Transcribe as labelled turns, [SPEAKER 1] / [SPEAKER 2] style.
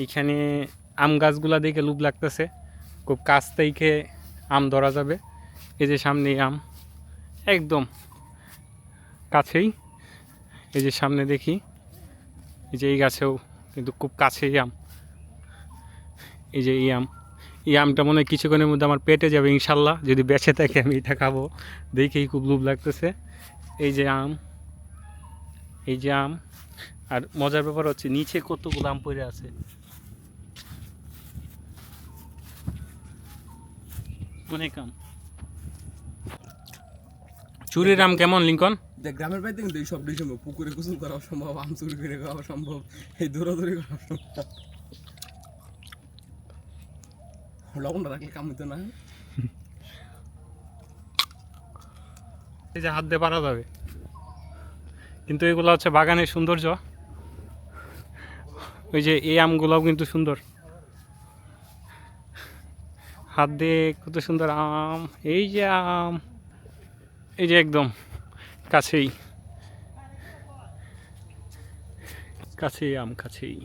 [SPEAKER 1] এইখানে আম গাছগুলা দেখে লোভ লাগতেছে, খুব কাছ থেকে আম ধরা যাবে। এই যে সামনে আম একদম কাছেই, এই যে সামনে দেখি, এই যে এই গাছেও কিন্তু খুব কাছেই আম। এই যে এই আমটা মনে হয় কিছুক্ষণের মধ্যে আমার পেটে যাবে ইনশাল্লাহ, যদি বেঁচে থাকে আমি এটা খাবো, দেখেই খুব লোভ লাগতেছে। এই যে আম, এই যে আম। আর মজার ব্যাপার হচ্ছে নিচে কতগুলো আম পড়ে আছে, অনেক আম। চুরির আম কেমন লিঙ্কন?
[SPEAKER 2] দেখ গ্রামের বাড়িতে কিন্তু এই সব সম্ভব, পুকুরে গোসল করা সম্ভব, আম চুরি করে খাওয়া সম্ভব, এই দৌড়াদৌড়ি করা সম্ভব। লবণটা রাখলে কাম হতো না।
[SPEAKER 1] এই যে হাত দিয়ে পারা যাবে, কিন্তু এগুলো হচ্ছে বাগানের সৌন্দর্য। ওই যে এই আমগুলোও কিন্তু সুন্দর, হাত দিয়ে কত সুন্দর আম। এই যে আম, এই যে একদম কাছেই, কাছেই আম, কাছেই।